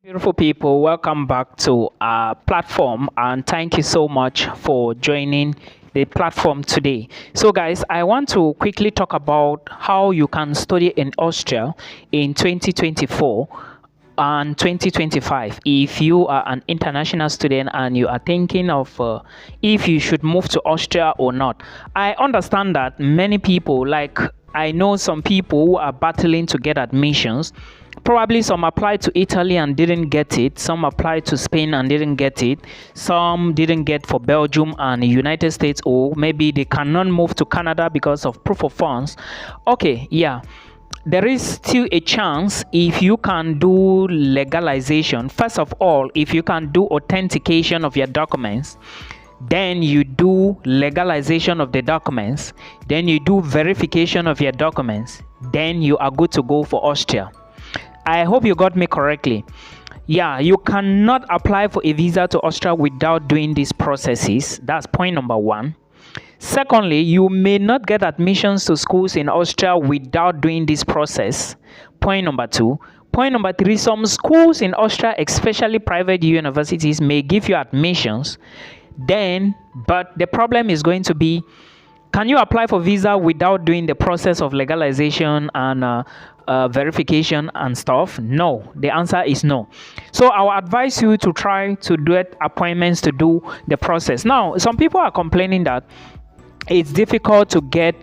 Beautiful people, welcome back to our platform and thank you so much for joining the platform today. So, guys, I want to quickly talk about how you can study in Austria in 2024 and 2025 if you are an international student and you are thinking of if you should move to Austria or not. I understand that many people, like I know some people who are battling to get admissions. Probably some applied to Italy and didn't get it. Some applied to Spain and didn't get it. Some didn't get for Belgium and the United States, or maybe they cannot move to Canada because of proof of funds. Okay, yeah. There is still a chance if you can do legalization. First of all, if you can do authentication of your documents, then you do legalization of the documents, then you do verification of your documents, then you are good to go for Austria. I hope you got me correctly. Yeah, you cannot apply for a visa to Austria without doing these processes. That's point number one. Secondly, you may not get admissions to schools in Austria without doing this process. Point number two. Point number three, some schools in Austria, especially private universities, may give you admissions. But the problem is going to be, can you apply for visa without doing the process of legalization and verification and stuff? No, the answer is no. So I will advise you to try to get appointments to do the process. Now, some people are complaining that it's difficult to get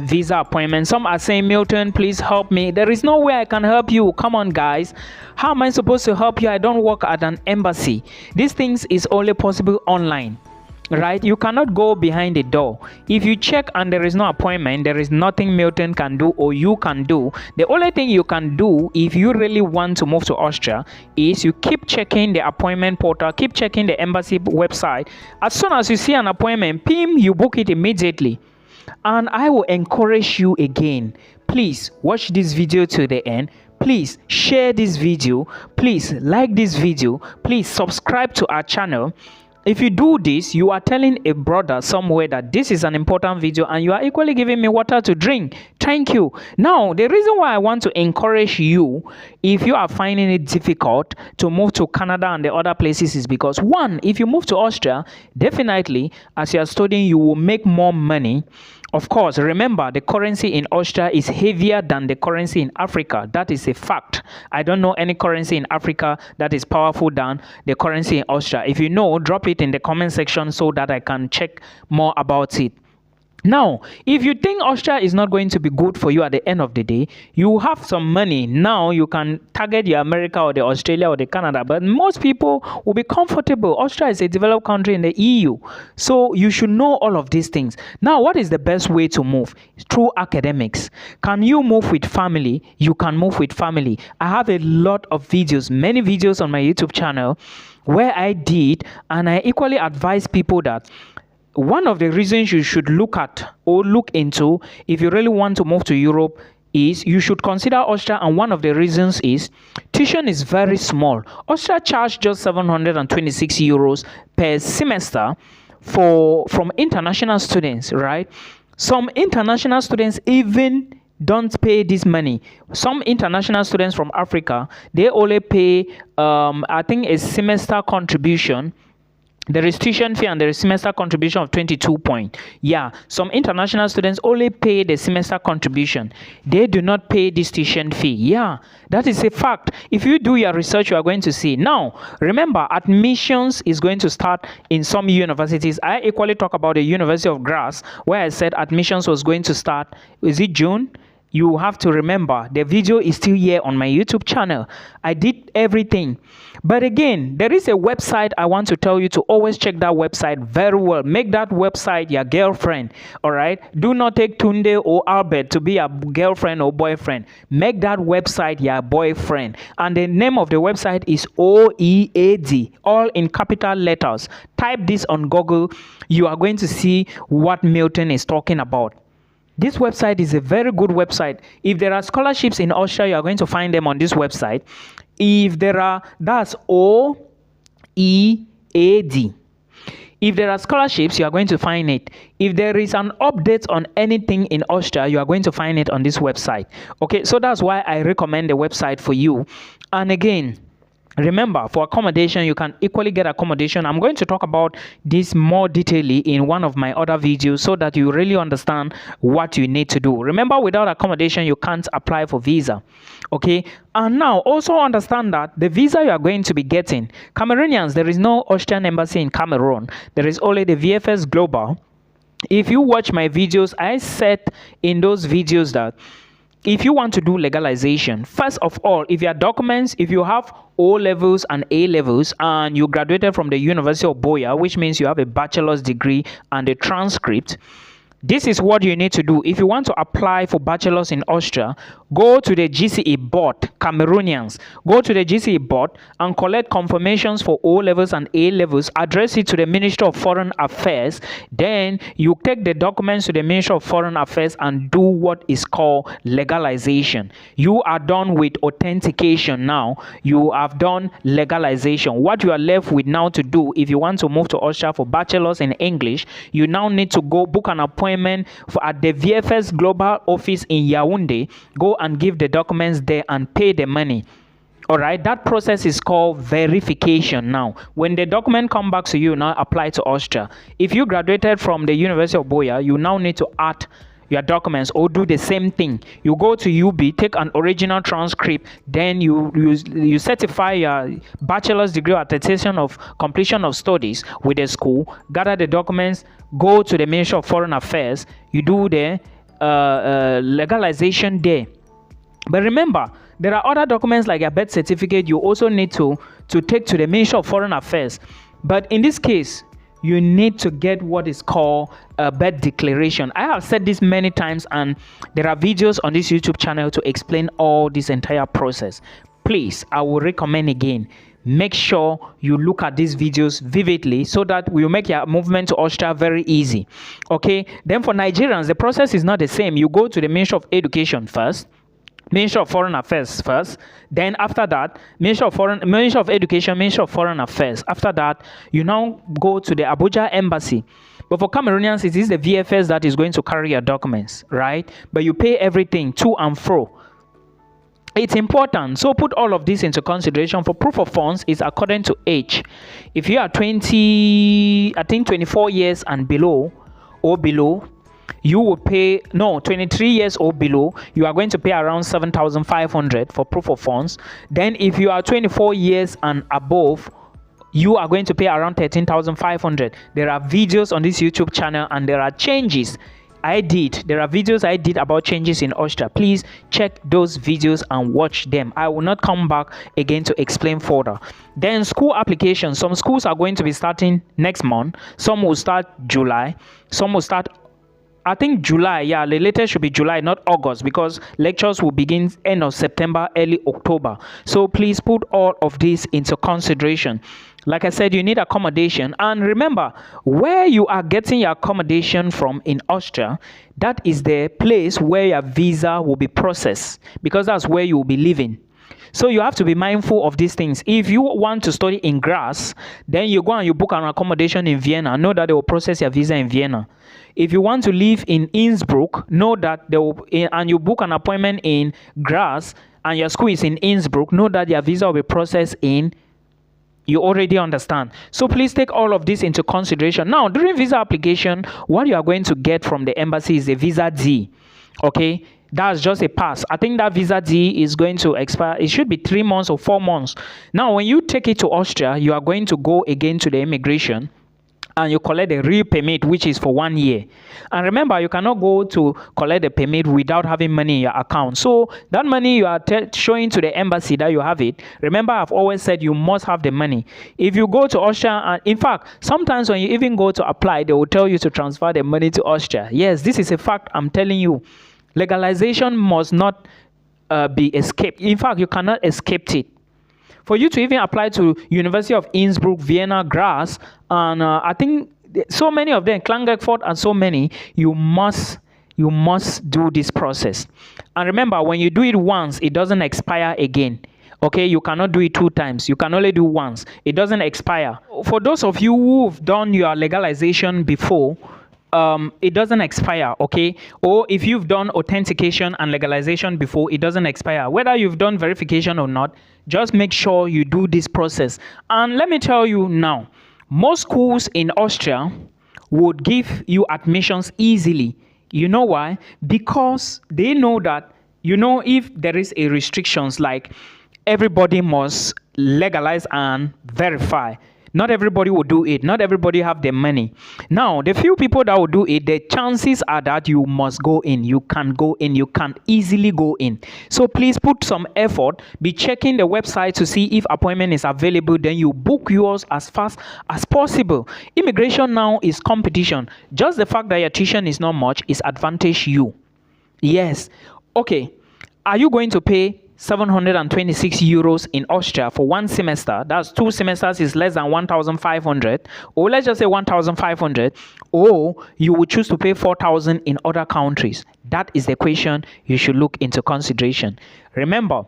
visa appointments. Some are saying, Milton, please help me. There is no way I can help you. Come on, guys. How am I supposed to help you? I don't work at an embassy. These things is only possible online. Right? You cannot go behind the door. If you check and there is no appointment, there is nothing Milton can do or you can do. The only thing you can do if you really want to move to Austria is you keep checking the appointment portal, keep checking the embassy website. As soon as you see an appointment, PIM, you book it immediately. And I will encourage you again, please watch this video to the end. Please share this video. Please like this video. Please subscribe to our channel. If you do this, you are telling a brother somewhere that this is an important video and you are equally giving me water to drink. Thank you. Now, the reason why I want to encourage you, if you are finding it difficult to move to Canada and the other places, is because, one, if you move to Austria, definitely, as you are studying, you will make more money. Of course, remember, the currency in Austria is heavier than the currency in Africa. That is a fact. I don't know any currency in Africa that is powerful than the currency in Austria. If you know, drop it in the comment section so that I can check more about it. Now, if you think Austria is not going to be good for you at the end of the day, you have some money. Now you can target the America or the Australia or the Canada, but most people will be comfortable. Austria is a developed country in the EU. So you should know all of these things. Now, what is the best way to move? Through academics. Can you move with family? You can move with family. I have a lot of videos, many videos on my YouTube channel where I did, and I equally advise people that one of the reasons you should look at or look into if you really want to move to Europe is you should consider Austria, and one of the reasons is tuition is very small. Austria charge just 726 euros per semester from international students, right? Some international students even don't pay this money. Some international students from Africa, they only pay I think a semester contribution. There is tuition fee and there is semester contribution of 22 points. Yeah, some international students only pay the semester contribution. They do not pay this tuition fee. Yeah, that is a fact. If you do your research, you are going to see. Now, remember, admissions is going to start in some universities. I equally talk about the University of Graz, where I said admissions was going to start. Is it June? You have to remember, the video is still here on my YouTube channel. I did everything. But again, there is a website I want to tell you to always check that website very well. Make that website your girlfriend, all right? Do not take Tunde or Albert to be your girlfriend or boyfriend. Make that website your boyfriend. And the name of the website is OEAD, all in capital letters. Type this on Google. You are going to see what Milton is talking about. This website is a very good website. If there are scholarships in Austria, you are going to find them on this website. If there are, that's OEAD. If there are scholarships, you are going to find it. If there is an update on anything in Austria, you are going to find it on this website. Okay, so that's why I recommend the website for you. And again, Remember, for accommodation, you can equally get accommodation. I'm going to talk about this more detailedly in one of my other videos so that you really understand what you need to do. Remember, without accommodation, you can't apply for visa. Okay, and now also understand that the visa you are going to be getting, Cameroonians, there is no Austrian embassy in Cameroon. There is only the VFS Global. If you watch my videos, I said in those videos that if you want to do legalization, first of all, if your documents, if you have O levels and A levels and you graduated from the University of Boya, which means you have a bachelor's degree and a transcript, this is what you need to do. If you want to apply for bachelor's in Austria, go to the GCE board, Cameroonians. Go to the GCE board and collect confirmations for O levels and A levels. Address it to the Ministry of Foreign Affairs. Then you take the documents to the Ministry of Foreign Affairs and do what is called legalization. You are done with authentication now. You have done legalization. What you are left with now to do, if you want to move to Austria for bachelor's in English, you now need to go book an appointment at the VFS Global office in Yaoundé. Go and give the documents there and pay the money. All right, that process is called verification. Now, when the document come back to you, now apply to Austria. If you graduated from the University of Boya, you now need to add your documents or do the same thing. You go to UB, take an original transcript, then you certify your bachelor's degree or attestation of completion of studies with the school, gather the documents, go to the Ministry of Foreign Affairs, you do the legalization there. But remember, there are other documents like a birth certificate you also need to take to the Ministry of Foreign Affairs. But in this case, you need to get what is called a birth declaration. I have said this many times, and there are videos on this YouTube channel to explain all this entire process. Please, I will recommend again, make sure you look at these videos vividly so that we will make your movement to Austria very easy. Okay, then for Nigerians, the process is not the same. You go to the Ministry of Education first, Ministry of Foreign Affairs first, then after that, Ministry of Education, Ministry of Foreign Affairs. After that, you now go to the Abuja Embassy. But for Cameroonians, it is the VFS that is going to carry your documents, right? But you pay everything to and fro. It's important. So put all of this into consideration. For proof of funds, is according to age. If you are 24 years and below, you will pay 23 years or below, you are going to pay around 7,500 for proof of funds. Then if you are 24 years and above, you are going to pay around 13,500. There are videos on this YouTube channel and there are changes there are videos I did about changes in Austria. Please check those videos and watch them. I will not come back again to explain further. Then school applications. Some schools are going to be starting next month. Some will start July. Some will start, I think, July. Yeah, the latest should be July, not August, because lectures will begin end of September, early October. So please put all of this into consideration. Like I said, you need accommodation. And remember, where you are getting your accommodation from in Austria, that is the place where your visa will be processed, because that's where you will be living. So you have to be mindful of these things. If you want to study in Graz, then you go and you book an accommodation in Vienna. Know that they will process your visa in Vienna. If you want to live in Innsbruck, know that they will, and you book an appointment in Graz and your school is in Innsbruck, know that your visa will be processed in. You already understand. So please take all of this into consideration. Now, during visa application, what you are going to get from the embassy is a visa D. Okay, that's just a pass. I think that visa D is going to expire. It should be 3 months or 4 months. Now, when you take it to Austria, you are going to go again to the immigration and you collect a real permit, which is for 1 year. And remember, you cannot go to collect the permit without having money in your account. So that money you are showing to the embassy that you have it. Remember, I've always said you must have the money. If you go to Austria, and in fact, sometimes when you even go to apply, they will tell you to transfer the money to Austria. Yes, this is a fact. I'm telling you. Legalization must not be escaped. In fact, you cannot escape it. For you to even apply to University of Innsbruck, Vienna, Graz, and I think so many of them, Klagenfurt and so many, you must do this process. And remember, when you do it once, it doesn't expire again. Okay, you cannot do it 2 times. You can only do once. It doesn't expire. For those of you who've done your legalization before, it doesn't expire, okay? Or if you've done authentication and legalization before, it doesn't expire. Whether you've done verification or not, just make sure you do this process. And let me tell you now, most schools in Austria would give you admissions easily. You know why? Because they know that, if there is a restrictions like everybody must legalize and verify, not everybody will do it. Not everybody have the money. Now, the few people that will do it, the chances are that you must go in. You can go in. You can easily go in. So please put some effort. Be checking the website to see if appointment is available. Then you book yours as fast as possible. Immigration now is competition. Just the fact that your tuition is not much is advantage you. Yes. Okay. Are you going to pay 726 euros in Austria for one semester? That's 2 semesters is less than 1,500, or let's just say 1,500, or you would choose to pay 4,000 in other countries. That is the question you should look into consideration. Remember,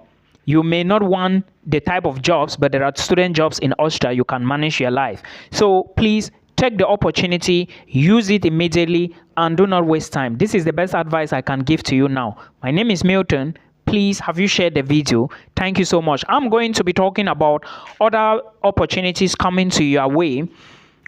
you may not want the type of jobs, but there are student jobs in Austria. You can manage your life. So please take the opportunity, use it immediately, and do not waste time. This is the best advice I can give to you now. My name is Milton. Please, have you shared the video? Thank you so much. I'm going to be talking about other opportunities coming to your way,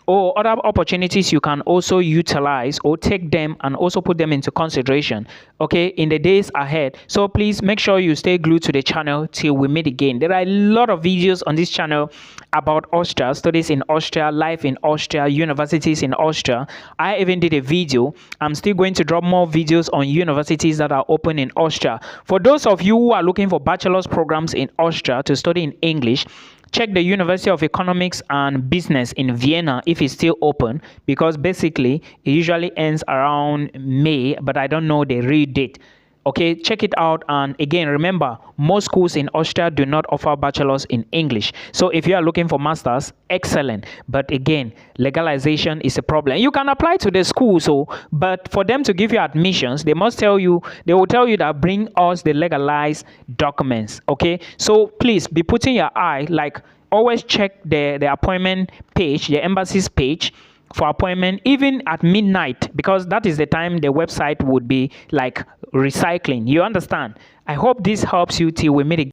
or other opportunities you can also utilize or take them and also put them into consideration, okay, in the days ahead. So please make sure you stay glued to the channel till we meet again. There are a lot of videos on this channel about Austria, studies in Austria, life in Austria, universities in Austria. I even did a video. I'm still going to drop more videos on universities that are open in Austria. For those of you who are looking for bachelor's programs in Austria to study in English, check the University of Economics and Business in Vienna if it's still open, because basically it usually ends around May, but I don't know the real date. Okay, check it out. And again, remember, most schools in Austria do not offer bachelors in English. So if you are looking for masters, excellent. But again, legalization is a problem. You can apply to the school, but for them to give you admissions, they will tell you that bring us the legalized documents. Okay, so please be putting your eye, like always check the appointment page, the embassy's page, for appointment even at midnight, because that is the time the website would be like recycling. You understand? I hope this helps you till we meet again.